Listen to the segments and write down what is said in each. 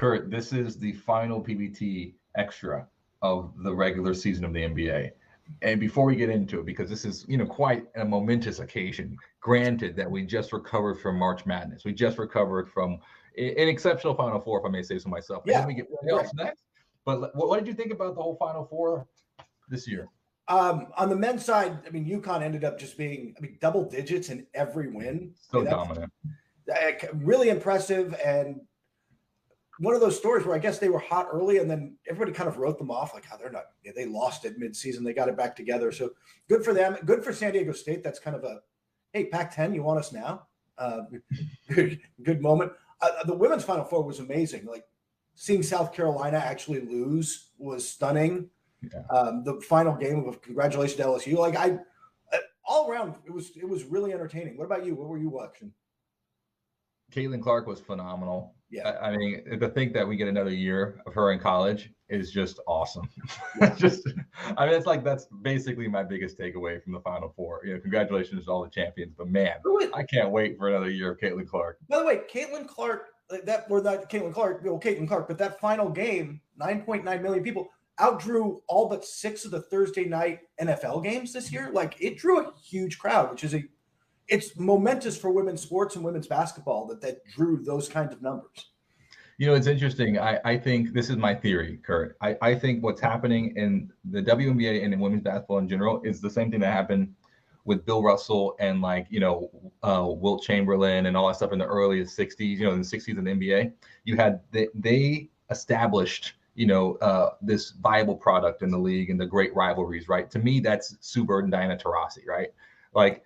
Kurt, this is the final PBT Extra of the regular season of the NBA. And before we get into it, because this is, quite a momentous occasion, granted that we just recovered from March Madness. We just recovered from an exceptional Final Four, if I may say so myself. Yeah. And then we get playoffs next. But what did you think about the whole Final Four this year? On the men's side, UConn ended up just being, double digits in every win. So dominant. Really impressive. And one of those stories where I guess they were hot early and then everybody kind of wrote them off like, they lost it midseason. They got it back together. So good for them. Good for San Diego State. That's kind of hey, Pac-10, you want us now? Good moment. The women's Final Four was amazing. Like seeing South Carolina actually lose was stunning. Yeah. The final game of congratulations to LSU. Like all around, it was really entertaining. What about you? What were you watching? Caitlin Clark was phenomenal. Yeah. To think that we get another year of her in college is just awesome. That's basically my biggest takeaway from the Final Four. Congratulations to all the champions, but man, I can't wait for another year of Caitlin Clark. By the way, Caitlin Clark, but that final game, 9.9 million people, outdrew all but 6 of the Thursday night NFL games this year. Like it drew a huge crowd, which is it's momentous for women's sports and women's basketball that drew those kinds of numbers. It's interesting. I think this is my theory, Kurt. I think what's happening in the WNBA and in women's basketball in general is the same thing that happened with Bill Russell and Wilt Chamberlain and all that stuff in the early 60s, in the 60s in the NBA. You had they established this viable product in the league and the great rivalries, right? To me, that's Sue Bird and Diana Taurasi, right? Like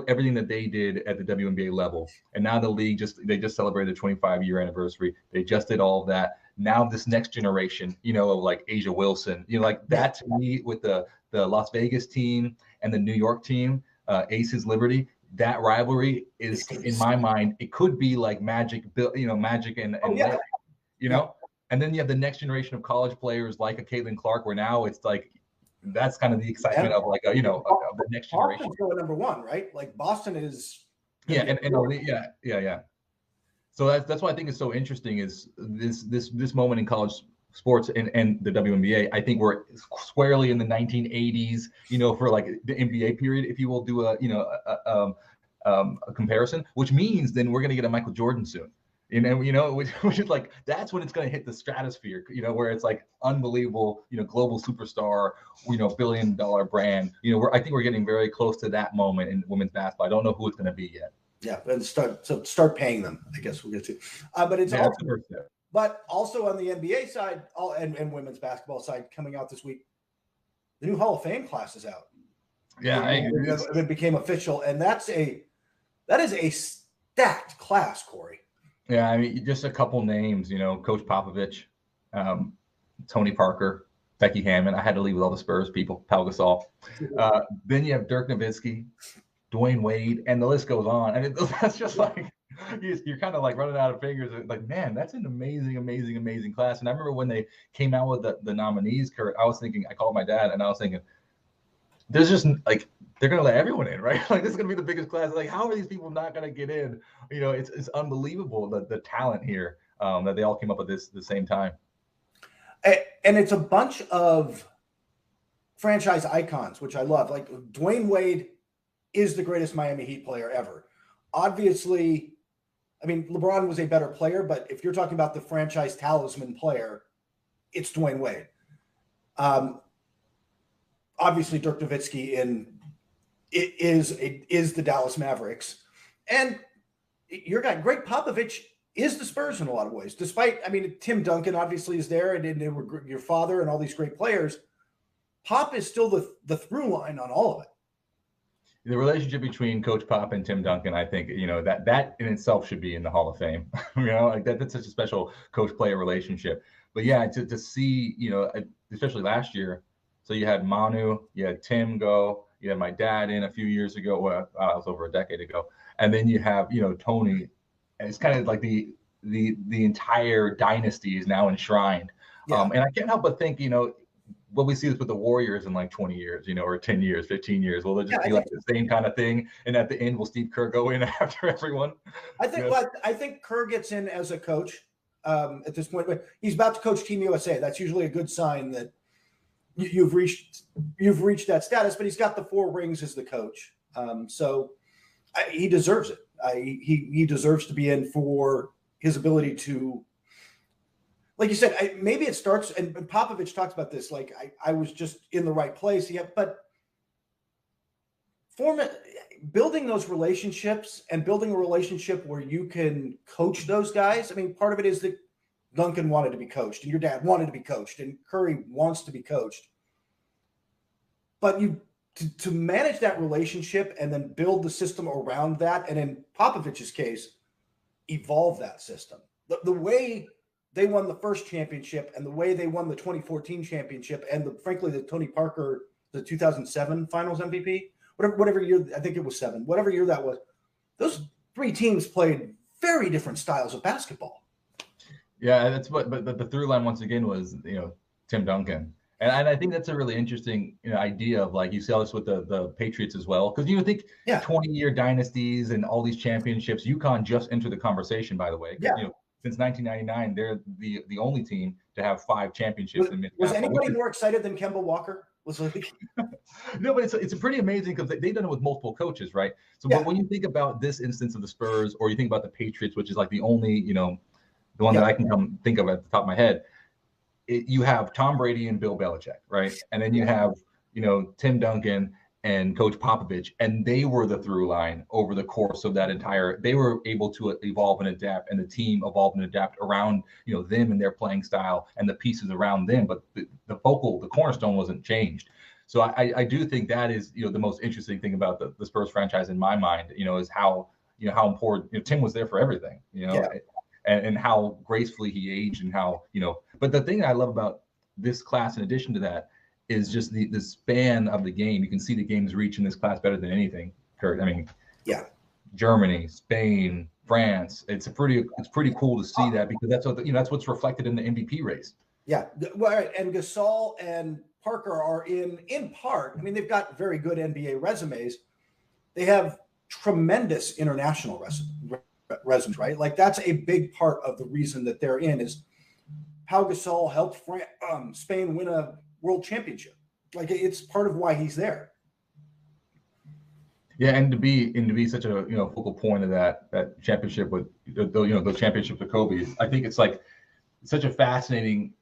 everything that they did at the WNBA level, and now the league just celebrated the 25-year anniversary. They just did all of that. Now this next generation, of like Asia Wilson, that to me with the Las Vegas team and the New York team, Aces Liberty, that rivalry is in my mind, it could be like Magic, Magic and Larry, and then you have the next generation of college players like a Caitlin Clark, where now it's like that's kind of the excitement of of the next generation. Boston's going number one, right? Like Boston is. Yeah, yeah. So that's why I think it's so interesting is this moment in college sports and the WNBA. I think we're squarely in the 1980s, for like the NBA period, if you will do a comparison, which means then we're going to get a Michael Jordan soon. Which is like, that's when it's going to hit the stratosphere, where it's like unbelievable, global superstar, $1 billion brand, I think we're getting very close to that moment in women's basketball. I don't know who it's going to be yet. Yeah. And start paying them, I guess we'll get to, but it's but also on the NBA side, and women's basketball side coming out this week, the new Hall of Fame class is out. Yeah. It became official. And that is a stacked class, Corey. Yeah, just a couple names, Coach Popovich, Tony Parker, Becky Hammond. I had to leave with all the Spurs people, Pau Gasol. Then you have Dirk Nowitzki, Dwayne Wade, and the list goes on. And that's just like, you're kind of like running out of fingers. Like, man, that's an amazing, amazing, amazing class. And I remember when they came out with the nominees, Kurt, I called my dad and I was thinking, there's just like, they're going to let everyone in, right? Like, this is going to be the biggest class. Like, how are these people not going to get in? It's unbelievable, the talent here that they all came up with this at the same time. And it's a bunch of franchise icons, which I love. Like, Dwayne Wade is the greatest Miami Heat player ever. Obviously, LeBron was a better player, but if you're talking about the franchise talisman player, it's Dwayne Wade. Obviously, Dirk Nowitzki is the Dallas Mavericks, and your guy Greg Popovich is the Spurs in a lot of ways. Despite, Tim Duncan obviously is there, and your father and all these great players. Pop is still the through line on all of it. The relationship between Coach Pop and Tim Duncan, I think, that in itself should be in the Hall of Fame. That's such a special coach-player relationship. But yeah, to see, especially last year. So you had Manu, you had Tim go, you had my dad in a few years ago. Well, it was over a decade ago. And then you have, Tony. And it's kind of like the entire dynasty is now enshrined. Yeah. And I can't help but think, what we see this with the Warriors in like 20 years, or 10 years, 15 years. Will it just be like the same kind of thing? And at the end, will Steve Kerr go in after everyone? I think Kerr gets in as a coach. at this point, but he's about to coach Team USA. That's usually a good sign that you've reached that status. But he's got the 4 rings as the coach, so he deserves it. He deserves to be in for his ability to, like you said, maybe it starts, and Popovich talked about this, like I was just in the right place. Yeah, but building those relationships and building a relationship where you can coach those guys. I mean, part of it is that Duncan wanted to be coached and your dad wanted to be coached and Curry wants to be coached. But to manage that relationship and then build the system around that, and in Popovich's case, evolve that system. The way they won the first championship and the way they won the 2014 championship and frankly, the Tony Parker, the 2007 finals MVP, whatever year, I think it was 7, whatever year that was, those 3 teams played very different styles of basketball. Yeah, that's but the through line once again was, Tim Duncan. And I think that's a really interesting idea of, like, you see all this with the Patriots as well. Because you would think 20-year dynasties and all these championships, UConn just entered the conversation, by the way. Yeah. Since 1999, they're the only team to have 5 championships. Was anybody more excited than Kemba Walker? No, but it's a pretty amazing because they've done it with multiple coaches, right? So, but when you think about this instance of the Spurs, or you think about the Patriots, which is like the only, the one that I can think of at the top of my head, you have Tom Brady and Bill Belichick, right? And then you have, Tim Duncan and Coach Popovich, and they were the through line over the course of that they were able to evolve and adapt, and the team evolved and adapt around, them and their playing style and the pieces around them. But the cornerstone wasn't changed. So I do think that is, the most interesting thing about the Spurs franchise in my mind, is how, how important, Tim was there for everything, and how gracefully he aged and how, but the thing I love about this class, in addition to that, is just the span of the game. You can see the game's reach in this class better than anything, Kurt. I mean, Germany, Spain, France. It's pretty cool to see that, because that's what that's what's reflected in the MVP race. Yeah, well, and Gasol and Parker are in part. I mean, they've got very good NBA resumes. They have tremendous international resumes, right? Like, that's a big part of the reason that they're in, is how Gasol helped Spain win a world championship. Like, it's part of why he's there. Yeah, and to be such a focal point of that championship with the championship with Kobe, I think it's like such a fascinating,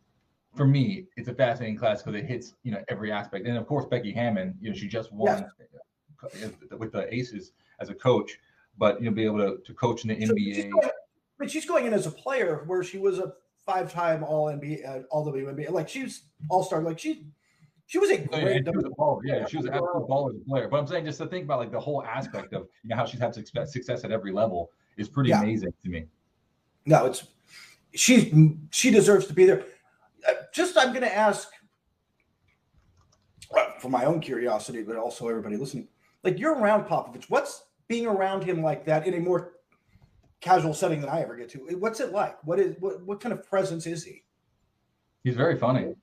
for me, it's a fascinating class because it hits every aspect. And of course, Becky Hammon, she just won with the Aces as a coach, but be able to coach in the NBA. She's going in as a player where she was a 5-time All-NBA, All-WNBA. Like, she's all-star. Like, she was a great. She was an absolute baller as a player. But I'm saying, just to think about, like, the whole aspect of how she's had success at every level is pretty amazing to me. No, she deserves to be there. I'm going to ask, for my own curiosity, but also everybody listening. Like, you're around Popovich. What's being around him like that in a more casual setting than I ever get to? What's it like? What kind of presence is he? He's very funny.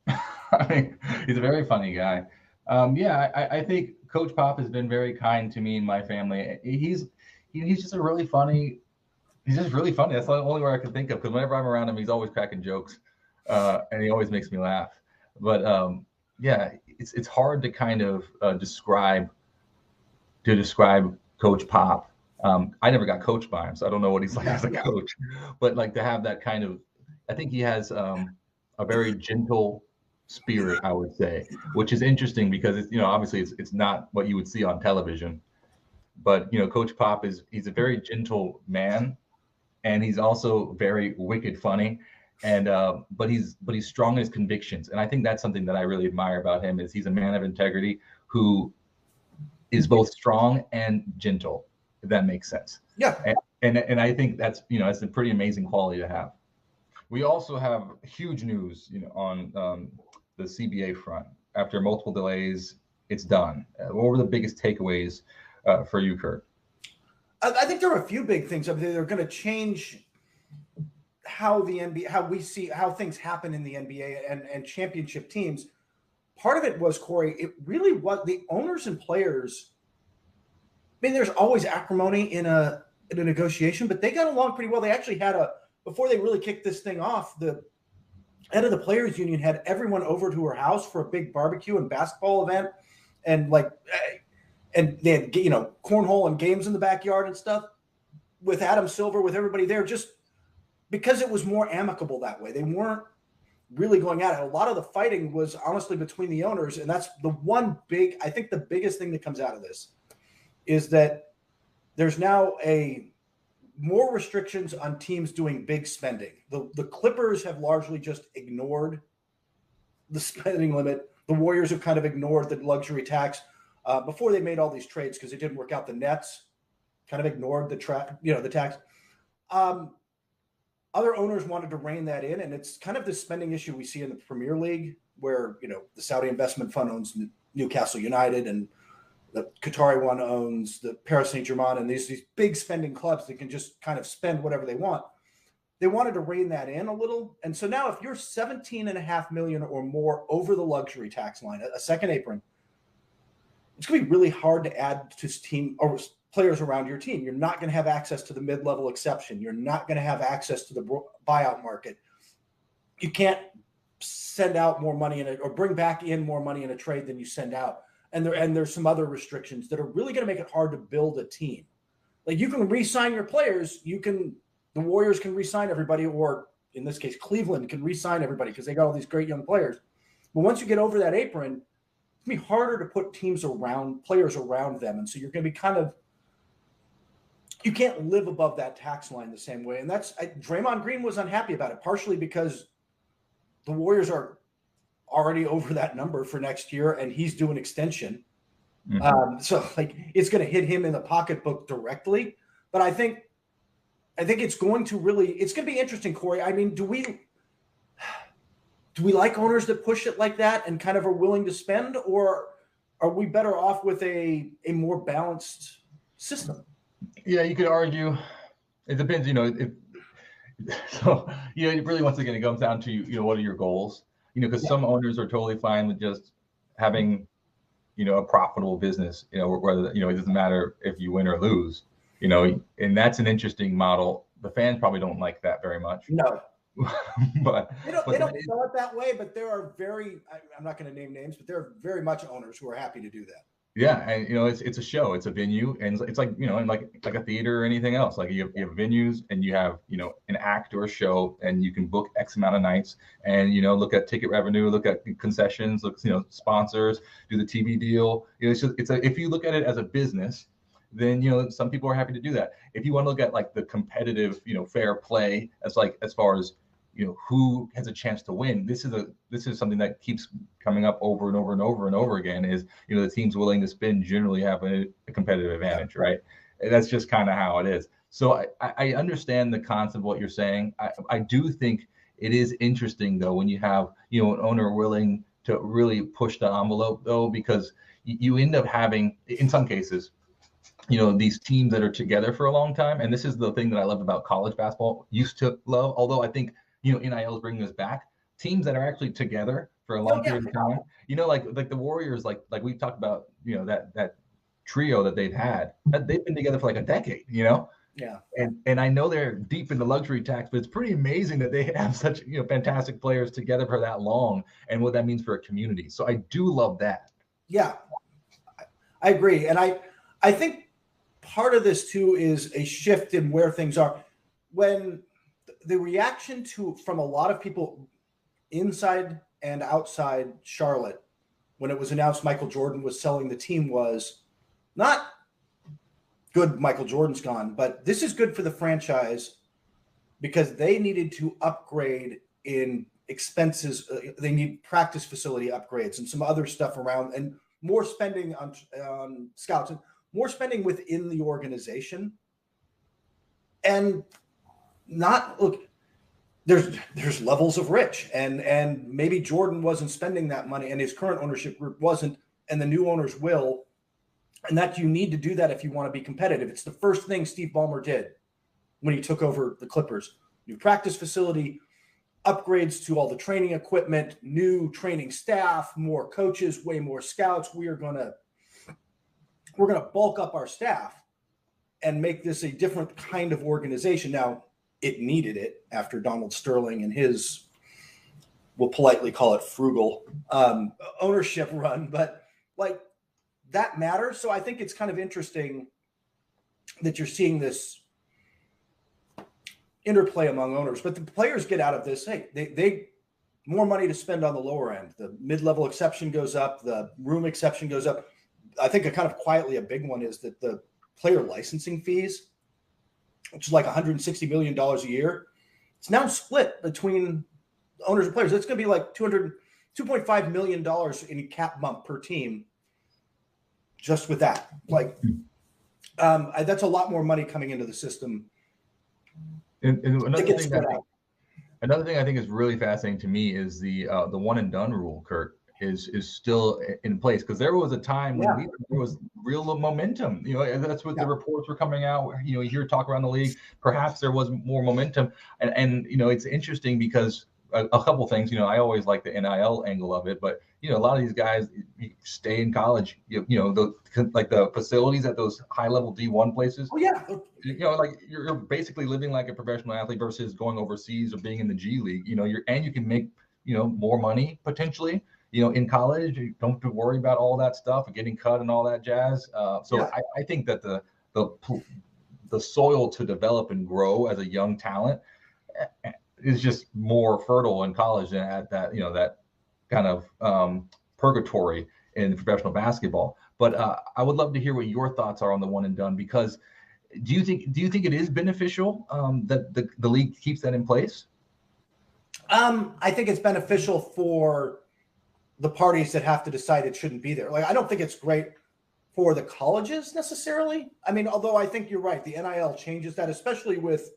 I mean, he's a very funny guy. I think Coach Pop has been very kind to me and my family. He's just really funny. He's just really funny. That's the only word I can think of, because whenever I'm around him, he's always cracking jokes, and he always makes me laugh. But it's hard to kind of describe Coach Pop. I never got coached by him, so I don't know what he's like as a coach. But, like, to have that kind of, I think he has a very gentle spirit, I would say, which is interesting because it's obviously it's not what you would see on television. But Coach Pop he's a very gentle man, and he's also very wicked funny, and but he's strong in his convictions, and I think that's something that I really admire about him, is he's a man of integrity who is both strong and gentle, if that makes sense. Yeah. And I think that's it's a pretty amazing quality to have. We also have huge news on the CBA front. After multiple delays, it's done. What were the biggest takeaways for you, Kurt? I think there are a few big things. I mean, they're going to change how the NBA, how we see how things happen in the NBA and championship teams. Part of it was, Corey, it really was the owners and players. I mean, there's always acrimony in a negotiation, but they got along pretty well. They actually had a before they really kicked this thing off, the head of the players union had everyone over to her house for a big barbecue and basketball event, and and they had, cornhole and games in the backyard and stuff with Adam Silver, with everybody there, just because it was more amicable that way. They weren't really going at it. A lot of the fighting was honestly between the owners, and that's the one I think the biggest thing that comes out of this is that there's now more restrictions on teams doing big spending. The Clippers have largely just ignored the spending limit. The Warriors have kind of ignored the luxury tax before they made all these trades because it didn't work out. The Nets kind of ignored the tax. Other owners wanted to rein that in, and it's kind of this spending issue we see in the Premier League where, the Saudi investment fund owns Newcastle United, and the Qatari one owns the Paris Saint-Germain, and these big spending clubs that can just kind of spend whatever they want. They wanted to rein that in a little. And so now if you're 17.5 million or more over the luxury tax line, a second apron, it's going to be really hard to add to team or players around your team. You're not going to have access to the mid-level exception. You're not going to have access to the buyout market. You can't send out more money or bring back in more money in a trade than you send out. And there's some other restrictions that are really going to make it hard to build a team. Like, you can re-sign your players. The Warriors can re-sign everybody, or in this case, Cleveland can re-sign everybody because they got all these great young players. But once you get over that apron, it's going to be harder to put players around them. And so you're going to be you can't live above that tax line the same way. And Draymond Green was unhappy about it, partially because the Warriors are already over that number for next year, and he's due an extension. Mm-hmm. So it's going to hit him in the pocketbook directly. But I think it's going to be interesting, Corey. I mean, do we like owners that push it like that and kind of are willing to spend, or are we better off with a more balanced system? Yeah, you could argue. It depends, really, once again, it comes down to, what are your goals? Because some owners are totally fine with just having, a profitable business, whether, it doesn't matter if you win or lose, and that's an interesting model. The fans probably don't like that very much. No. but they don't sell it that way, but there are I'm not going to name names, but there are very much owners who are happy to do that. Yeah, and it's a show, it's a venue, and it's like like a theater or anything else. Like you have venues, and you have an act or a show, and you can book X amount of nights, and look at ticket revenue, look at concessions, look sponsors, do the TV deal. If you look at it as a business, then some people are happy to do that. If you want to look at like the competitive fair play as far as who has a chance to win, this is something that keeps coming up over and over and over and over again, is the teams willing to spend generally have a competitive advantage, right? And that's just kind of how it is. So I understand the concept of what you're saying. I do think it is interesting though when you have an owner willing to really push the envelope though, because you end up having, in some cases, these teams that are together for a long time. And this is the thing that I love about college basketball, used to love, although I think NIL is bringing us back. Teams that are actually together for a long period of time. Like the Warriors, like we've talked about, that trio that they've had. They've been together for like a decade. Yeah. And I know they're deep in the luxury tax, but it's pretty amazing that they have such fantastic players together for that long, and what that means for a community. So I do love that. Yeah, I agree, and I think part of this too is a shift in where things are. When the reaction from a lot of people inside and outside Charlotte, when it was announced Michael Jordan was selling the team, was not good. Michael Jordan's gone, but this is good for the franchise because they needed to upgrade in expenses. They need practice facility upgrades and some other stuff around, and more spending on scouts and more spending within the organization. And there's levels of rich, and maybe Jordan wasn't spending that money, and his current ownership group wasn't, and the new owners will, and that you need to do that if you want to be competitive. It's the first thing Steve Ballmer did when he took over the Clippers. New practice facility, upgrades to all the training equipment, new training staff, more coaches, way more scouts. We're gonna bulk up our staff and make this a different kind of organization. Now, it needed it after Donald Sterling and his, we'll politely call it frugal ownership run, but like that matters. So I think it's kind of interesting that you're seeing this interplay among owners, but the players get out of this. Hey, they more money to spend on the lower end. The mid-level exception goes up. The room exception goes up. I think a kind of quietly a big one is that the player licensing fees, which is like $160 million a year, it's now split between owners and players. It's going to be like $2.5 million in cap bump per team just with that. Like, that's a lot more money coming into the system. And another thing I think is really fascinating to me is the one and done rule, Kurt, is still in place, because there was a time when there was real momentum. You know, that's what the reports were coming out. Where, you know, you hear talk around the league, perhaps there was more momentum, and you know, it's interesting because a couple things. You know, I always like the NIL angle of it, but you know, a lot of these guys stay in college. You know, the facilities at those high level D1 places. Oh yeah. You know, like you're basically living like a professional athlete versus going overseas or being in the G League. You know, you can make, you know, more money potentially. You know, in college, you don't have to worry about all that stuff, getting cut and all that jazz. I think that the soil to develop and grow as a young talent is just more fertile in college than at that, you know, that kind of purgatory in professional basketball. But I would love to hear what your thoughts are on the one and done, because do you think it is beneficial that the league keeps that in place? I think it's beneficial for the parties that have to decide it shouldn't be there. Like, I don't think it's great for the colleges necessarily. I mean, although I think you're right, the NIL changes that, especially with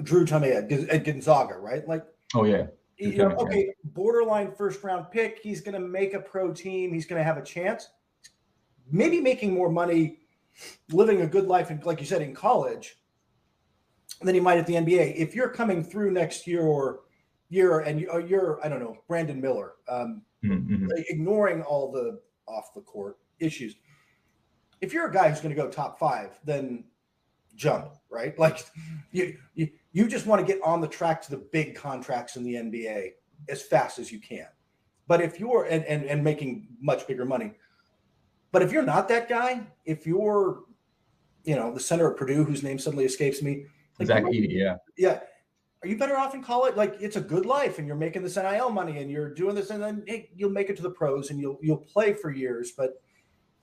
Drew Tomei at Gonzaga, right? Like, oh yeah, you know, okay, borderline first round pick. He's going to make a pro team. He's going to have a chance, maybe making more money, living a good life, and like you said, in college, than he might at the NBA. If you're coming through next year and you're, I don't know, Brandon Miller, ignoring all the off the court issues. If you're a guy who's going to go top 5, then jump, right? Like you just want to get on the track to the big contracts in the NBA as fast as you can. But if you're and making much bigger money, but if you're not that guy, if you're, you know, the center of Purdue, whose name suddenly escapes me, like, Zach Edey, yeah. Are you better off in college? Like, it's a good life, and you're making this NIL money, and you're doing this, and then hey, you'll make it to the pros, and you'll play for years. But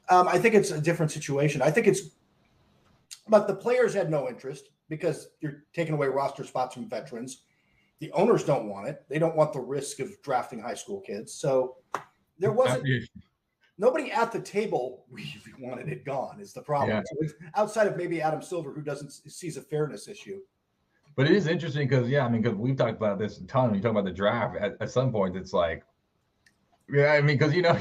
I think it's a different situation. I think but the players had no interest because you're taking away roster spots from veterans. The owners don't want it. They don't want the risk of drafting high school kids. So there wasn't nobody at the table really wanted it gone. Is the problem. Yeah. So outside of maybe Adam Silver, who sees a fairness issue. But it is interesting because, I mean, because we've talked about this a ton. When you talk about the draft, at some point, it's like, yeah, I mean, because, you know,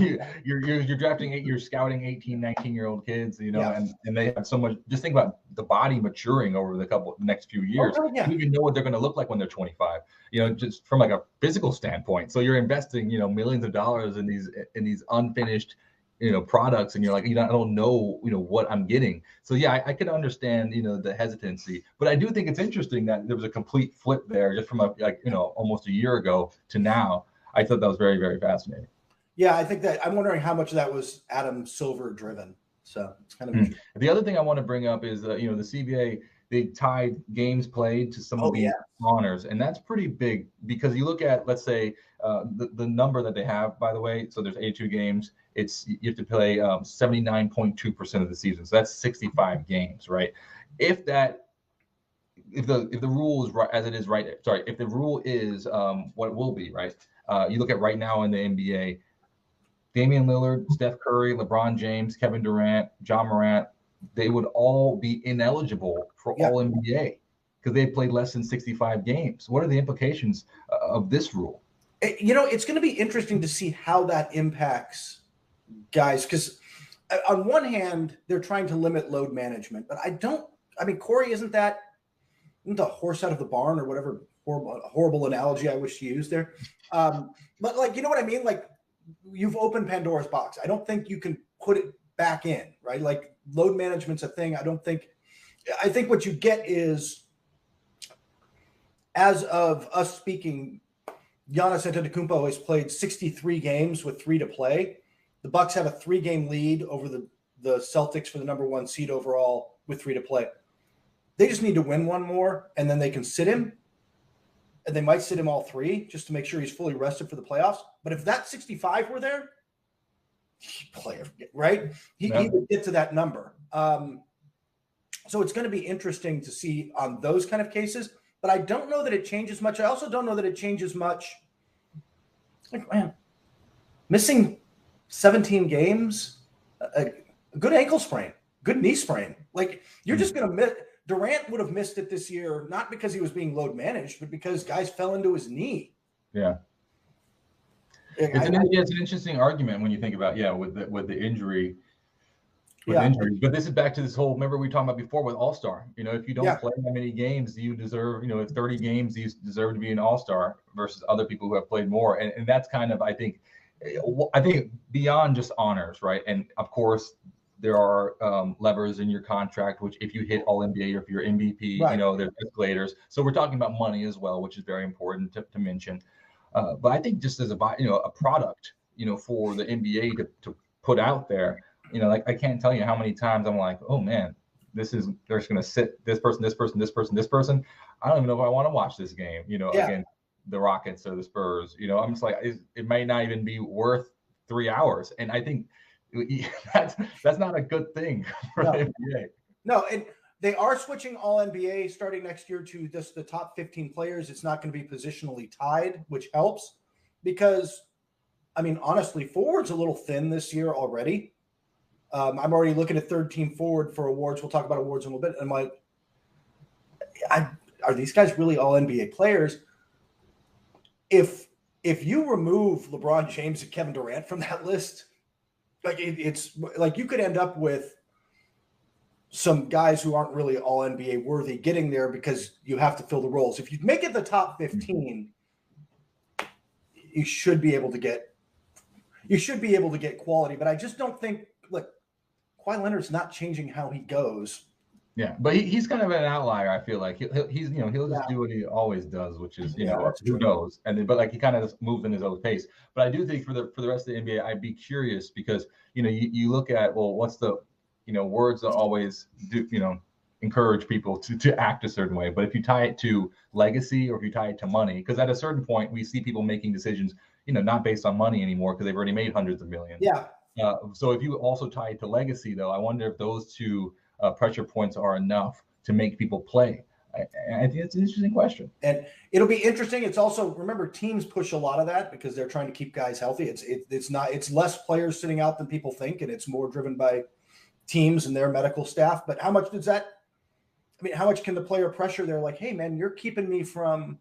you're drafting you're scouting 18, 19-year-old kids, you know, and they have so much. Just think about the body maturing over the next few years. You don't even know what they're going to look like when they're 25. You know, just from like a physical standpoint. So you're investing, you know, millions of dollars in these unfinished, you know, products, and you're like, you know, I don't know, you know, what I'm getting. So yeah, I can understand, you know, the hesitancy, but I do think it's interesting that there was a complete flip there, just from almost a year ago to now. I thought that was very, very fascinating. Yeah, I think that I'm wondering how much of that was Adam Silver driven. So it's kind of interesting. The other thing I want to bring up is, you know, the CBA, they tied games played to some of the honors, and that's pretty big because you look at, let's say, the number that they have, by the way. So there's 82 games. You have to play 79.2% of the season. So that's 65 games, right? If the rule is right as it is right, if the rule is what it will be, right? You look at right now in the NBA, Damian Lillard, Steph Curry, LeBron James, Kevin Durant, John Morant, they would all be ineligible for All-NBA because they played less than 65 games. What are the implications of this rule? You know, it's going to be interesting to see how that impacts guys, because on one hand, they're trying to limit load management, but Corey, isn't the horse out of the barn or whatever horrible analogy I wish to use there? But like, you know what I mean? Like, you've opened Pandora's box. I don't think you can put it back in, right? Like, load management's a thing. I think what you get is as of us speaking, Giannis Antetokounmpo has played 63 games with 3 to play. The Bucks have a 3-game lead over the Celtics for the number 1 seed overall with 3 to play. They just need to win one more, and then they can sit him. And they might sit him all 3 just to make sure he's fully rested for the playoffs. But if that 65 were there, he'd play, right? He would get to that number. So it's going to be interesting to see on those kind of cases. But I don't know that it changes much. I also don't know that it changes much. Like, man, missing 17 games, a good ankle sprain, good knee sprain. Like, you're just going to miss. Durant would have missed it this year, not because he was being load managed, but because guys fell into his knee. Yeah. It's an interesting argument when you think about, with the injury. Injury. But this is back to this whole, remember we talked about before with All-Star. If you don't play that many games, you deserve, if 30 games, you deserve to be an All-Star versus other people who have played more. And that's kind of, I think beyond just honors, right? And of course, there are levers in your contract, which if you hit All-NBA or if you're MVP, there's escalators. So we're talking about money as well, which is very important to mention. But I think just as a product, for the NBA to put out there, like I can't tell you how many times I'm like, oh man, they're just going to sit this person. I don't even know if I want to watch this game, against the Rockets or the Spurs. I'm just like, it might not even be worth 3 hours. And I think that's not a good thing for the NBA. No, and they are switching All-NBA starting next year to just the top 15 players. It's not going to be positionally tied, which helps because, honestly, forward's a little thin this year already. I'm already looking at third team forward for awards. We'll talk about awards in a little bit. I'm like, are these guys really All-NBA players? If you remove LeBron James and Kevin Durant from that list, like it's like you could end up with some guys who aren't really All-NBA worthy getting there because you have to fill the roles. If you make it the top 15, you should be able to get quality. But I just don't think, look, Kawhi Leonard's not changing how he goes. Yeah, but he's kind of an outlier. I feel like he'll just do what he always does, which is who knows. But like he kind of just moves in his own pace. But I do think for the rest of the NBA, I'd be curious because you look at, well, what's the words don't always do encourage people to act a certain way. But if you tie it to legacy or if you tie it to money, because at a certain point we see people making decisions not based on money anymore because they've already made hundreds of millions. Yeah. So if you also tie it to legacy, though, I wonder if those two pressure points are enough to make people play. I think it's an interesting question. And it'll be interesting. It's also, remember, teams push a lot of that because they're trying to keep guys healthy. It's less players sitting out than people think, and it's more driven by teams and their medical staff. But how much can the player pressure? They're like, hey, man, you're keeping me from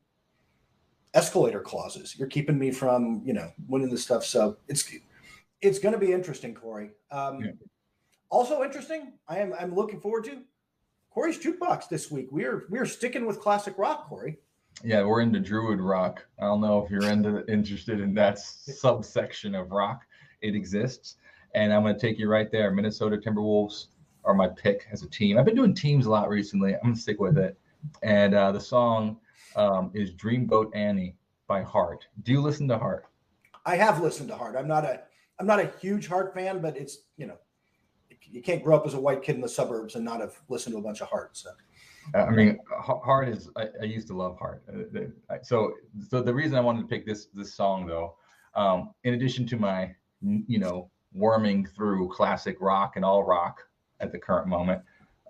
escalator clauses. You're keeping me from, winning this stuff. So it's going to be interesting, Corey. Also interesting, I'm looking forward to Corey's Jukebox this week. We're sticking with classic rock, Corey. Yeah, we're into Druid rock. I don't know if you're interested in that subsection of rock. It exists. And I'm going to take you right there. Minnesota Timberwolves are my pick as a team. I've been doing teams a lot recently. I'm going to stick with it. And the song is Dreamboat Annie by Heart. Do you listen to Heart? I have listened to Heart. I'm not a huge Heart fan, but it's, you can't grow up as a white kid in the suburbs and not have listened to a bunch of Heart. So. Heart is, I used to love Heart. So the reason I wanted to pick this song, though, in addition to my, worming through classic rock and all rock at the current moment,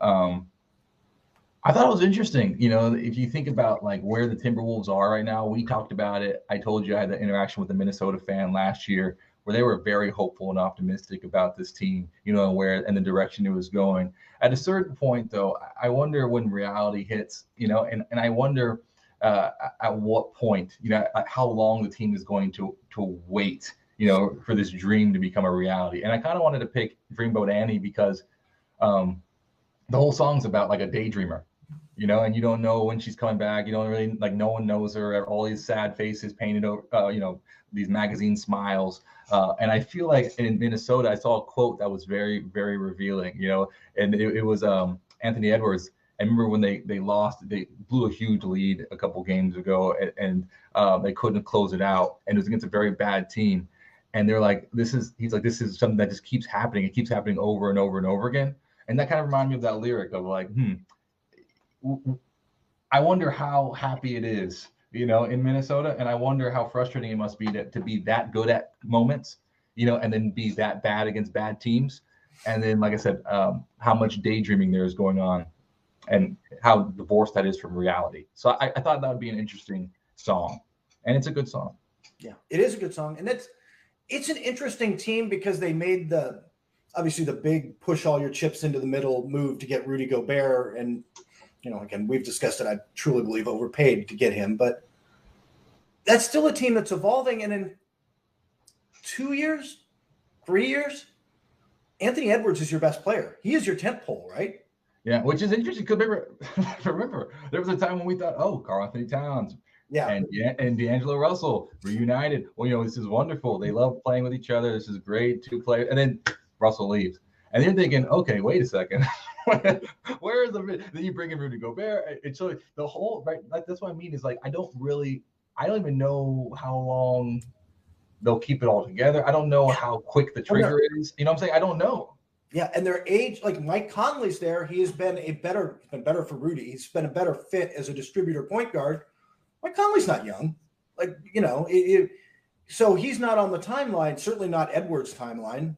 I thought it was interesting. If you think about like where the Timberwolves are right now, we talked about it. I told you I had the interaction with a Minnesota fan last year where they were very hopeful and optimistic about this team, and the direction it was going. At a certain point, though, I wonder when reality hits, and I wonder at what point, how long the team is going to wait, for this dream to become a reality. And I kind of wanted to pick Dreamboat Annie because the whole song's about like a daydreamer, and you don't know when she's coming back. You don't really, like, no one knows her. All these sad faces painted over, these magazine smiles. And I feel like in Minnesota, I saw a quote that was very, very revealing, and it was Anthony Edwards. And remember when they lost, they blew a huge lead a couple games ago, and they couldn't close it out, and it was against a very bad team. And they're like, this is something that just keeps happening. It keeps happening over and over and over again. And that kind of reminded me of that lyric of like, I wonder how happy it is, in Minnesota. And I wonder how frustrating it must be to be that good at moments, and then be that bad against bad teams. And then, like I said, how much daydreaming there is going on and how divorced that is from reality. So I thought that would be an interesting song. And it's a good song. Yeah, it is a good song. And it's an interesting team because they made obviously the big push all your chips into the middle move to get Rudy Gobert. And, again, we've discussed it. I truly believe overpaid to get him, but that's still a team that's evolving. And in 2 years, 3 years, Anthony Edwards is your best player. He is your tent pole, right? Yeah, which is interesting because remember, there was a time when we thought, Karl Anthony Towns, and D'Angelo Russell reunited. Well, this is wonderful. They love playing with each other. This is great, two players. And then Russell leaves. And you're thinking, okay, wait a second. Where is then you bring in Rudy Gobert. It's so the whole, right? Like, that's what I mean is like, I don't even know how long they'll keep it all together. I don't know how quick the trigger is. You know what I'm saying? I don't know. Yeah, and their age, like Mike Conley's there. He has been better for Rudy. He's been a better fit as a distributor point guard. Mike Conley's not young. Like, so he's not on the timeline, certainly not Edwards' timeline,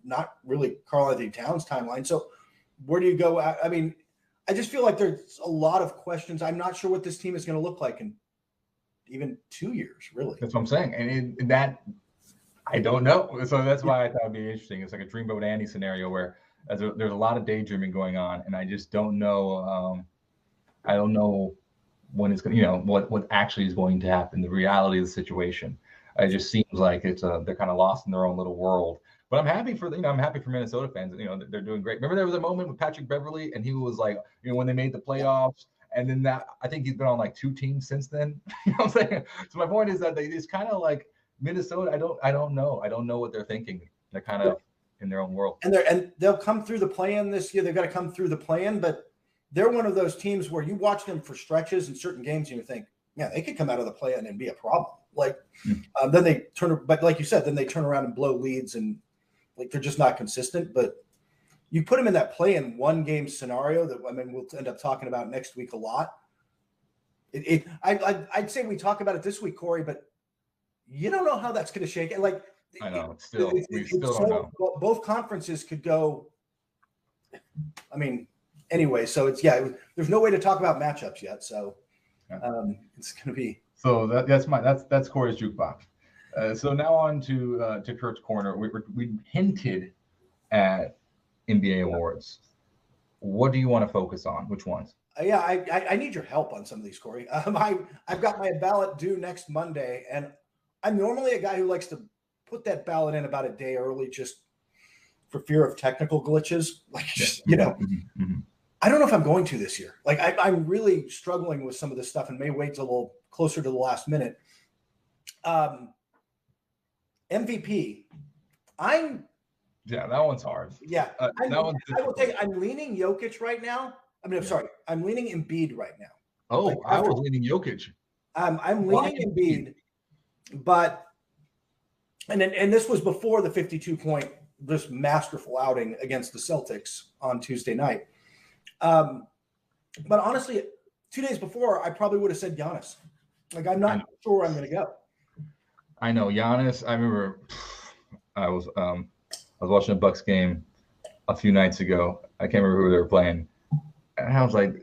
not really Karl Anthony Towns' timeline. So where do you go? I mean, I just feel like there's a lot of questions. I'm not sure what this team is going to look like in even 2 years, really. That's what I'm saying. And that I don't know. So that's why I thought it'd be interesting. It's like a Dreamboat Annie scenario where there's a lot of daydreaming going on, and I just don't know. I don't know when it's going. What actually is going to happen. The reality of the situation. It just seems like they're kind of lost in their own little world. But I'm happy for Minnesota fans. They're doing great. Remember there was a moment with Patrick Beverley, and he was like, when they made the playoffs. And then I think he's been on like 2 teams since then. You know what I'm saying? So my point is that it's kind of like Minnesota. I don't know. I don't know what they're thinking. They're kind of in their own world. And they'll come through the play-in this year. They've got to come through the play-in, but they're one of those teams where you watch them for stretches in certain games and you think, yeah, they could come out of the play-in and be a problem. Like then they but like you said, then they turn around and blow leads and like they're just not consistent. But you put them in that play-in 1 game scenario that we'll end up talking about next week a lot. I'd say we talk about it this week, Corey, but you don't know how that's going to shake it. Like I know, we still don't know. Both conferences could go. I mean, anyway, so there's no way to talk about matchups yet, so it's going to be. So that's Corey's jukebox. So now on to Kurt's corner. We hinted at NBA awards. What do you want to focus on? Which ones? I need your help on some of these, Corey. I've got my ballot due next Monday, and I'm normally a guy who likes to put that ballot in about a day early, just for fear of technical glitches. Like, Mm-hmm. I don't know if I'm going to this year. Like, I'm really struggling with some of this stuff, and may wait till a little closer to the last minute. MVP. Yeah, that one's hard. Yeah, I will take. I'm leaning Jokic right now. Sorry, I'm leaning Embiid right now. Oh, I was leaning Jokic. I'm leaning Embiid, but and this was before the 52-point, this masterful outing against the Celtics on Tuesday night. But honestly, 2 days before, I probably would have said Giannis. Like, I'm not sure where I'm going to go. I know Giannis. I remember I was watching a Bucks game a few nights ago. I can't remember who they were playing. And I was like,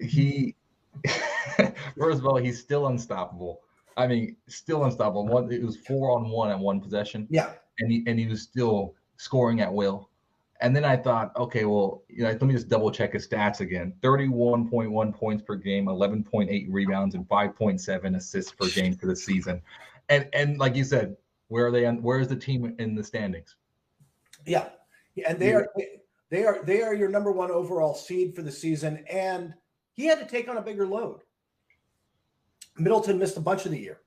first of all, he's still unstoppable. I mean, still unstoppable. It was 4-on-1 on one possession. Yeah. And he was still scoring at will. And then I thought, okay, well, let me just double check his stats again. 31.1 points per game, 11.8 rebounds, and 5.7 assists per game for the season. And like you said, where are they? Where is the team in the standings? Yeah, and they are your number 1 overall seed for the season, and he had to take on a bigger load. Middleton missed a bunch of the year.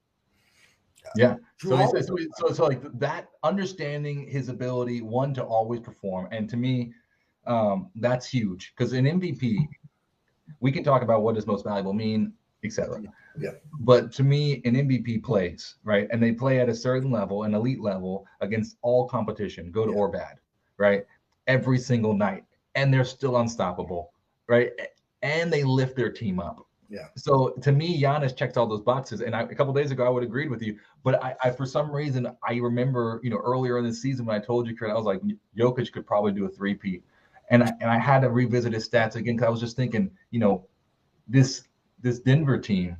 Yeah. So like that, understanding his ability, one, to always perform, and to me, that's huge because an MVP, We can talk about what does most valuable mean, etc. Yeah. But to me, an MVP plays, right? And they play at a certain level, an elite level, against all competition, good or bad, right? Every single night. And they're still unstoppable, right? And they lift their team up. Yeah. So to me, Giannis checks all those boxes. And a couple of days ago, I would have agreed with you. But I, for some reason, I remember, earlier in the season when I told you, Kurt, I was like, Jokic could probably do a three-peat. And I had to revisit his stats again because I was just thinking, this Denver team,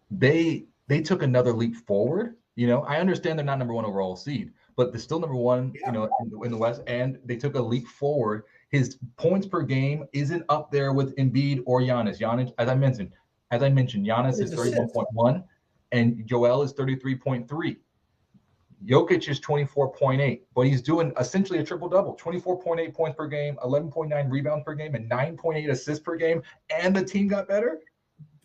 they took another leap forward. I understand they're not number one overall seed, but they're still number one, in the West, and they took a leap forward. His points per game isn't up there with Embiid or Giannis. Giannis, as I mentioned, Giannis is 31.1, and Joel is 33.3. Jokic is 24.8, but he's doing essentially a triple-double, 24.8 points per game, 11.9 rebounds per game, and 9.8 assists per game, and the team got better?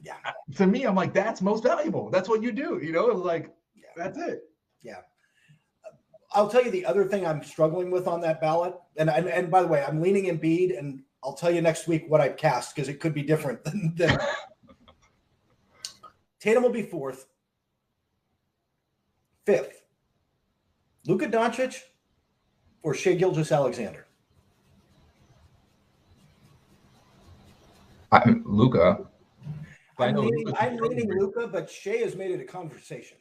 Yeah. To me, I'm like, that's most valuable. That's what you do, It's like, that's it. Yeah. I'll tell you the other thing I'm struggling with on that ballot, and by the way, I'm leaning Embiid, and I'll tell you next week what I'd cast because it could be different than Tatum will be 4th. 5th, Luka Doncic or Shai Gilgeous-Alexander? Luka. I'm leaning Luka, but Shai has made it a conversation.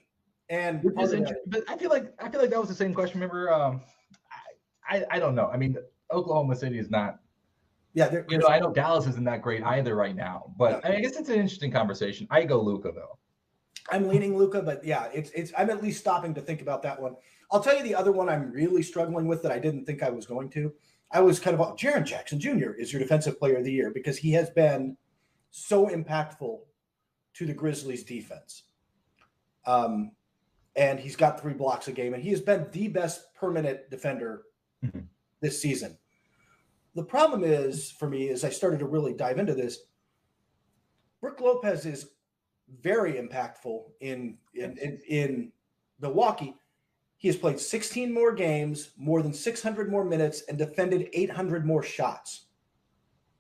And but I feel like that was the same question. Remember, I don't know. I mean, Oklahoma City is not. Yeah, I know Dallas isn't that great either right now. But I guess it's an interesting conversation. I go Luka though. I'm leaning Luka, but yeah, it's I'm at least stopping to think about that one. I'll tell you the other one I'm really struggling with that I didn't think I was going to. I was kind of Jaren Jackson Jr. is your defensive player of the year because he has been so impactful to the Grizzlies defense. And he's got 3 blocks a game, and he has been the best permanent defender this season. The problem is, for me, as I started to really dive into this, Brook Lopez is very impactful in Milwaukee. He has played 16 more games, more than 600 more minutes, and defended 800 more shots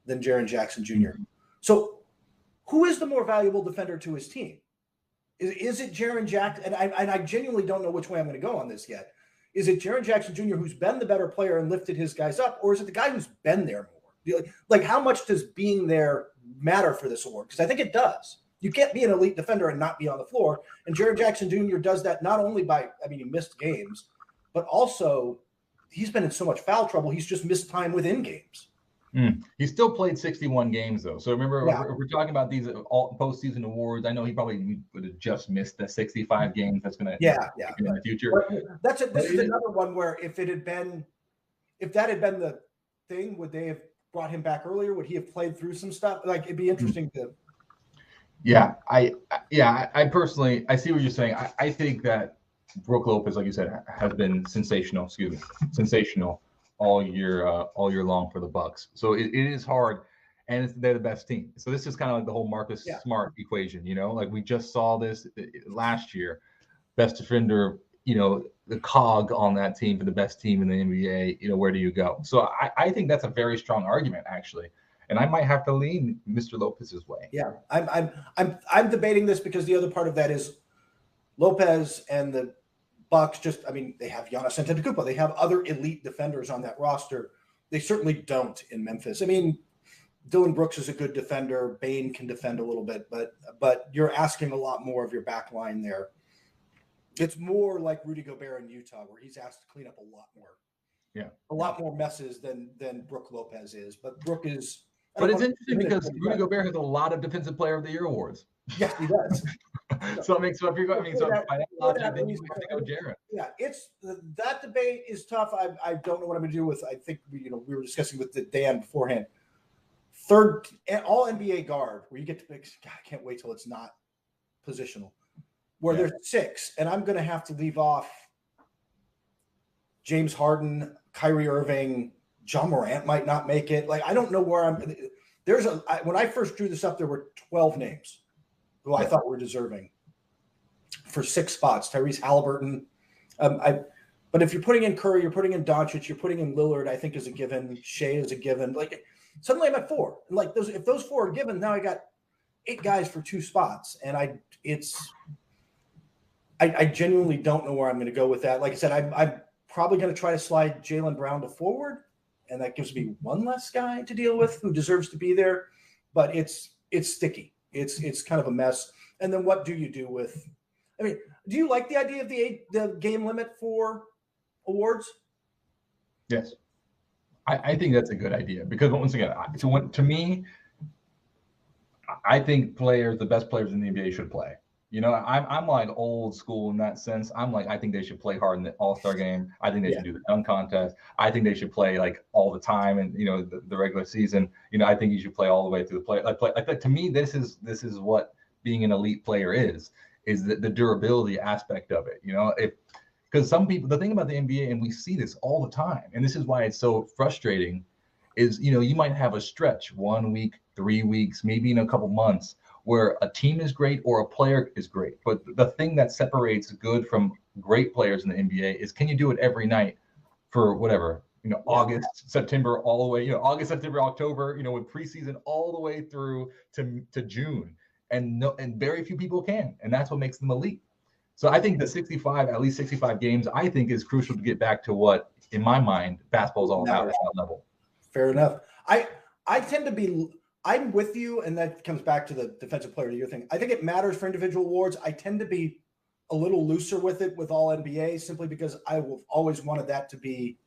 than Jaren Jackson Jr. So who is the more valuable defender to his team? Is it Jaren Jackson? And I genuinely don't know which way I'm going to go on this yet. Is it Jaren Jackson Jr. who's been the better player and lifted his guys up, or is it the guy who's been there more? Like how much does being there matter for this award? Because I think it does. You can't be an elite defender and not be on the floor. And Jaren Jackson Jr. does that not only by, he missed games, but also he's been in so much foul trouble. He's just missed time within games. He still played 61 games, though. So remember, we're talking about these all postseason awards. I know he probably would have just missed the 65 games. That's going to in the future. This is another one where if that had been the thing, would they have brought him back earlier? Would he have played through some stuff? Like it'd be interesting to. Yeah, I personally, I see what you're saying. I think that Brook Lopez, like you said, has been sensational. Sensational all year long for the Bucks. So it is hard, and they're the best team. So this is kind of like the whole Marcus Smart equation, like we just saw this last year. Best defender, the cog on that team for the best team in the NBA. Where do you go? So I think that's a very strong argument, actually. And I might have to lean Mr. Lopez's way. Yeah, I'm debating this because the other part of that is Lopez and the Bucks they have Giannis Antetokounmpo. They have other elite defenders on that roster. They certainly don't in Memphis. Dillon Brooks is a good defender. Bane can defend a little bit, but you're asking a lot more of your back line there. It's more like Rudy Gobert in Utah, where he's asked to clean up a lot more. Yeah, a lot more messes than Brook Lopez is. But Brook is. But it's interesting because Rudy Gobert has a lot of Defensive Player of the Year awards. Yes, he does. So if you're going, then you have to go Jaren. Yeah, that debate is tough. I don't know what I'm going to do with. I think we were discussing with Dan beforehand. Third, All-NBA Guard, where you get to pick. God, I can't wait till it's not positional. Where there's 6, and I'm going to have to leave off James Harden, Kyrie Irving. John Morant might not make it. Like, I don't know where when I first drew this up, there were 12 names who I thought were deserving for 6 spots. Tyrese Halliburton. But if you're putting in Curry, you're putting in Doncic, you're putting in Lillard, I think is a given. Shea is a given. Like, Suddenly I'm at 4. And like if those 4 are given, now I got 8 guys for 2 spots. And I genuinely don't know where I'm going to go with that. Like I said, I'm probably going to try to slide Jaylen Brown to forward, and that gives me one less guy to deal with who deserves to be there. But it's sticky. It's kind of a mess. And then what do you do with? I mean, do you like the idea of the game limit for awards? Yes, I think that's a good idea because once again, to me, I think the best players in the NBA should play. You know, I'm like old school in that sense. I'm like, I think they should play hard in the All-Star game. I think they should do the dunk contest. I think they should play like all the time, and you know, the regular season. You know, I think you should play all the way through the play. Like to me, this is what being an elite player is the durability aspect of it. You know, because some people, the thing about the NBA, and we see this all the time, and this is why it's so frustrating, is you know, you might have a stretch 1 week, 3 weeks, maybe in a couple months, where a team is great or a player is great. But the thing that separates good from great players in the NBA is, can you do it every night for whatever, you know, August, September, all the way, you know, August, September, October, you know, with preseason all the way through to June. And very few people can. And that's what makes them elite. So I think at least 65 games, I think is crucial to get back to what, in my mind, basketball is all about at that level. Fair enough. I tend to be, I'm with you, and that comes back to the defensive player of the year thing. I think it matters for individual awards. I tend to be a little looser with it with all NBA, simply because I have always wanted that to be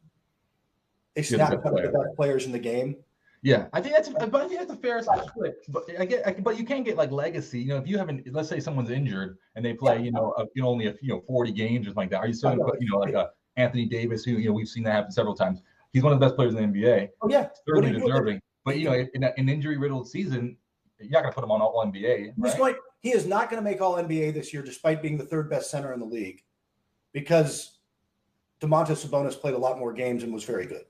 a snapshot of the best players in the game. Yeah, I think that's a fair split. But you can't get like legacy. You know, if you haven't, let's say someone's injured and they play, you know, only 40 games or something like that. Are you still going to put, you know, like a Anthony Davis, who, you know, we've seen that happen several times. He's one of the best players in the NBA. Oh yeah, certainly deserving. But you know, in an injury-riddled season, you're not going to put him on All-NBA. Right? He is not going to make All-NBA this year, despite being the 3rd best center in the league, because Domantas Sabonis played a lot more games and was very good.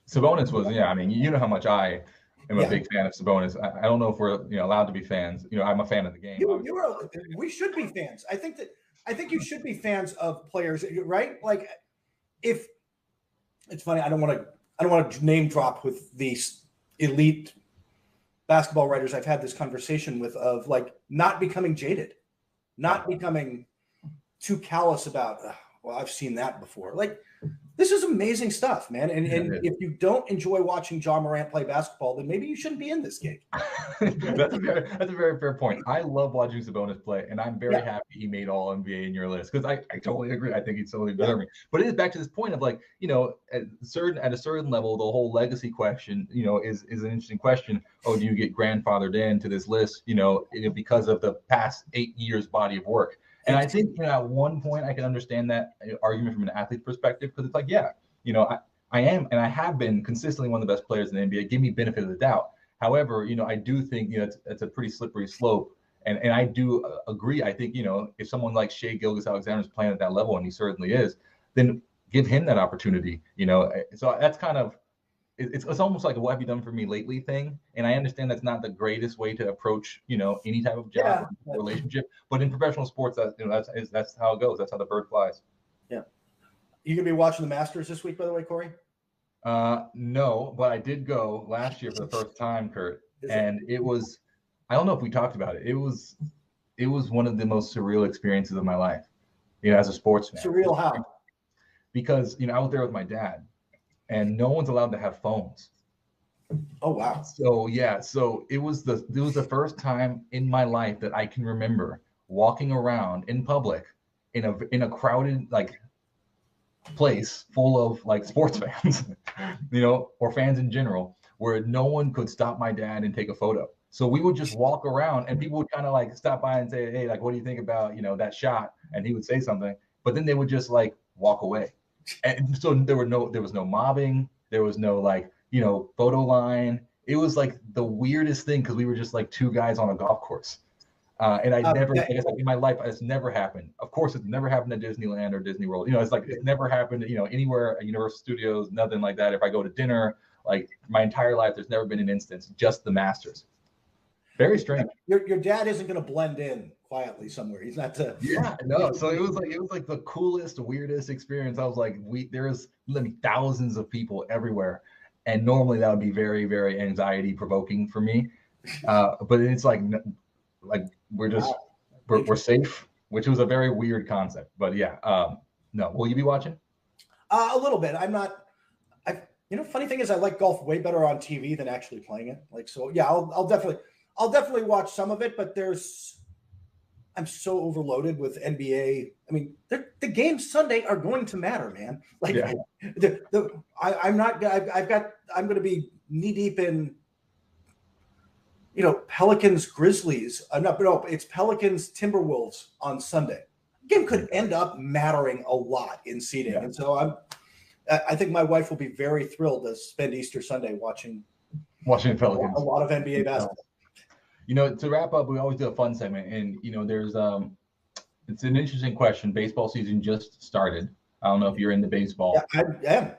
Sabonis was, I mean, you know how much I am a big fan of Sabonis. I don't know if we're allowed to be fans. You know, I'm a fan of the game. We should be fans. I think you should be fans of players, right? Like, if it's funny, I don't want to name drop with these elite basketball writers I've had this conversation with, of like not becoming jaded, not becoming too callous about, well, I've seen that before. Like, this is amazing stuff, man. And if you don't enjoy watching John Morant play basketball, then maybe you shouldn't be in this game. That's a very fair point. I love watching Sabonis play, and I'm very happy he made All-NBA in your list, because I totally agree. I think he's totally deserving. But it is back to this point of like, you know, at a certain level, the whole legacy question, you know, is an interesting question. Oh, do you get grandfathered into this list, you know, because of the past 8 years body of work? And I think, you know, at one point I can understand that argument from an athlete's perspective, because it's like, you know, I am and I have been consistently one of the best players in the NBA. Give me benefit of the doubt. However, you know, I do think, you know, it's a pretty slippery slope. And I do agree. I think, you know, if someone like Shai Gilgeous-Alexander is playing at that level, and he certainly is, then give him that opportunity, you know. So that's kind of, it's almost like a what have you done for me lately thing. And I understand that's not the greatest way to approach, you know, any type of job or relationship. But in professional sports, that's how it goes. That's how the bird flies. Yeah. You gonna be watching the Masters this week, by the way, Corey? No, but I did go last year for the first time, Kurt. And it was, I don't know if we talked about it. It was one of the most surreal experiences of my life, you know, as a sportsman. Surreal how? Because, you know, I was there with my dad, and no one's allowed to have phones. Oh wow! So it was the first time in my life that I can remember walking around in public in a crowded like place full of like sports fans, you know, or fans in general, where no one could stop my dad and take a photo. So we would just walk around, and people would kind of like stop by and say, "Hey, like, what do you think about, you know, that shot?" And he would say something, but then they would just like walk away. And so there was no mobbing. There was no like, you know, photo line. It was like the weirdest thing, because we were just like 2 guys on a golf course. And I never, I guess, like, in my life, it's never happened. Of course, it's never happened at Disneyland or Disney World. You know, it's like it's never happened, you know, anywhere at Universal Studios, nothing like that. If I go to dinner, like my entire life, there's never been an instance, just the Masters. Very strange. Your dad isn't going to blend in quietly somewhere. He's not to. Yeah, no. So it was like the coolest, weirdest experience. I was like, there's thousands of people everywhere. And normally that would be very, very anxiety provoking for me. But it's like we're just we're safe, which was a very weird concept. But yeah, no. Will you be watching? A little bit. I'm not. Funny thing is, I like golf way better on TV than actually playing it. Like, so yeah, I'll definitely watch some of it. But I'm so overloaded with NBA. I mean, the games Sunday are going to matter, man. Like, yeah. I'm going to be knee deep in, Pelicans Grizzlies. No, it's Pelicans Timberwolves on Sunday. The game could end up mattering a lot in seeding, and so I think my wife will be very thrilled to spend Easter Sunday watching Pelicans. A lot of NBA basketball. To wrap up, we always do a fun segment, and there's it's an interesting question. Baseball season just started. I don't know if you're into baseball. Yeah, I am.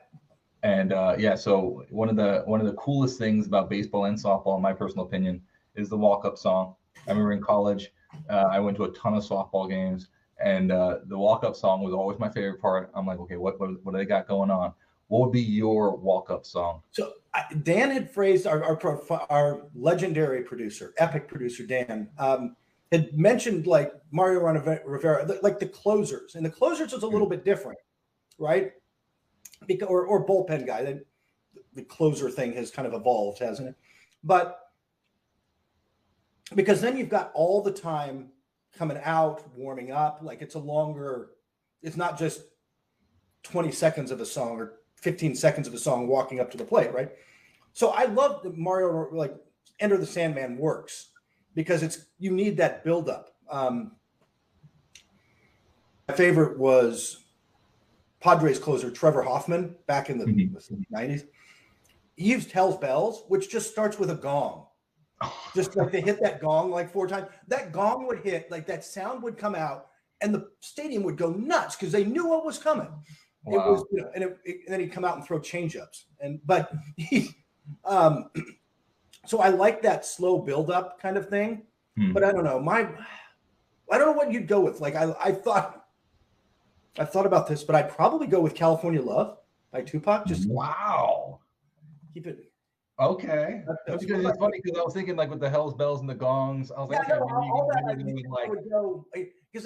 And so one of the coolest things about baseball and softball, in my personal opinion, is the walk-up song. I remember in college, I went to a ton of softball games, and the walk-up song was always my favorite part. I'm like, okay, what do they got going on? What would be your walk-up song? So Dan had phrased our legendary producer, epic producer Dan, had mentioned like Mario Rivera, like the closers, and the closers is a little bit different, right? Because or bullpen guy. The closer thing has kind of evolved, hasn't it? But because then you've got all the time coming out, warming up, like it's not just 20 seconds of a song or 15 seconds of a song walking up to the plate, right? So I love that Mario, like Enter the Sandman works because you need that buildup. My favorite was Padres closer Trevor Hoffman back in the 90s. He used Hell's Bells, which just starts with a gong. Just like they hit that gong like 4 times. That gong would hit, like that sound would come out, and the stadium would go nuts because they knew what was coming. Wow. It was, and then he'd come out and throw changeups. So I like that slow buildup kind of thing. But I don't know. I don't know what you'd go with. Like I thought about this, but I'd probably go with California Love by Tupac. Just keep it. Okay. That's because it's funny because I was thinking like with the Hell's Bells and the gongs. I was like,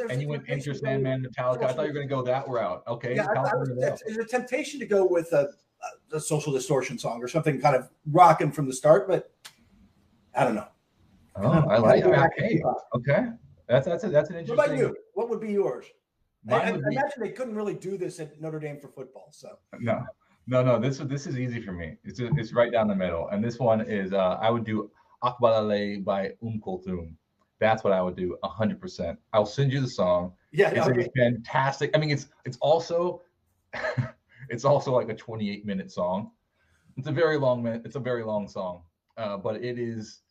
and you went Enter Sandman, Metallica. I thought you were going to go that route. Okay. Yeah, it's a temptation to go with a Social Distortion song or something kind of rocking from the start, but I don't know. Oh, I like it. Okay. That's an interesting. What about you? What would be yours? I imagine they couldn't really do this at Notre Dame for football. So no. This is easy for me. It's right down the middle, and this one is I would do Akbalale by Kulthum. That's what I would do 100%. I'll send you the song. Yeah, it's a fantastic. I mean, it's also it's also like a 28-minute song. It's a very long song, but it is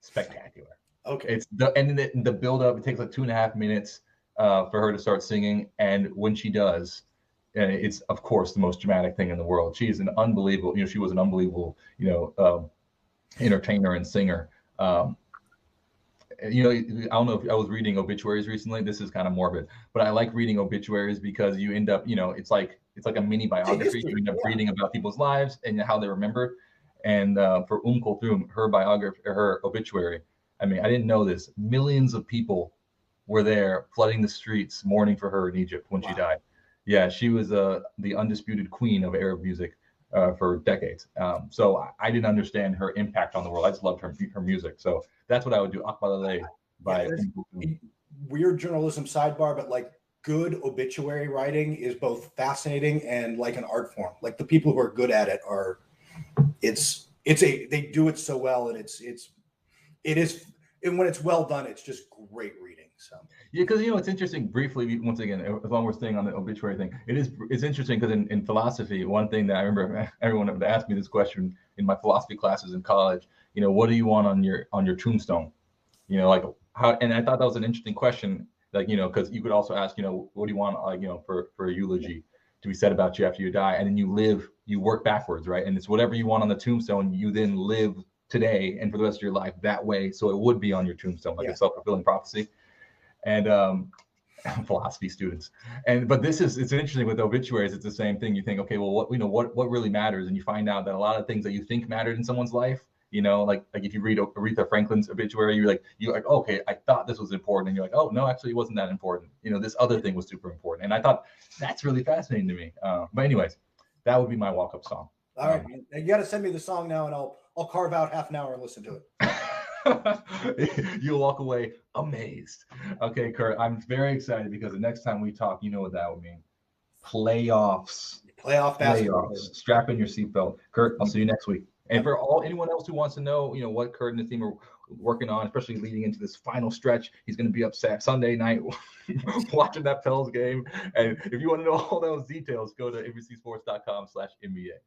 spectacular. Okay. It's the build up. It takes like 2.5 minutes for her to start singing, and when she does. And it's of course the most dramatic thing in the world. She is an unbelievable, she was an unbelievable, entertainer and singer. I don't know if I was reading obituaries recently. This is kind of morbid, but I like reading obituaries because you end up, it's like a mini biography. You end up reading about people's lives and how they're remembered. And for Kulthum, her obituary. I mean, I didn't know this. Millions of people were there flooding the streets, mourning for her in Egypt when she died. Yeah, she was the undisputed queen of Arab music for decades. So I didn't understand her impact on the world. I just loved her music. So that's what I would do. Akbalale by weird journalism sidebar, but like good obituary writing is both fascinating and like an art form. Like the people who are good at it they do it so well, and and when it's well done, it's just great reading. So yeah, because it's interesting. Briefly, once again, as long as we're staying on the obituary thing, it's interesting because in philosophy, one thing that I remember everyone would ask me this question in my philosophy classes in college. What do you want on your tombstone? Like how? And I thought that was an interesting question. Like because you could also ask, what do you want for a eulogy to be said about you after you die, and then you work backwards, right? And it's whatever you want on the tombstone, you then live today and for the rest of your life that way, so it would be on your tombstone, like a self-fulfilling prophecy. And philosophy students. But it's interesting with obituaries. It's the same thing. You think, okay, well, what really matters, and you find out that a lot of things that you think mattered in someone's life, like if you read Aretha Franklin's obituary, you're like, okay, I thought this was important, and you're like, oh no, actually it wasn't that important. This other thing was super important, and I thought that's really fascinating to me. But anyways, that would be my walk-up song. All right, you got to send me the song now, and I'll carve out half an hour and listen to it. You'll walk away amazed. Okay, Kurt, I'm very excited because the next time we talk, you know what that would mean. Playoffs. Playoff basketball. Strap in your seatbelt. Kurt, I'll see you next week. And for anyone else who wants to know, what Kurt and his team are working on, especially leading into this final stretch, he's going to be up Sunday night watching that Pels game. And if you want to know all those details, go to NBCsports.com/NBA.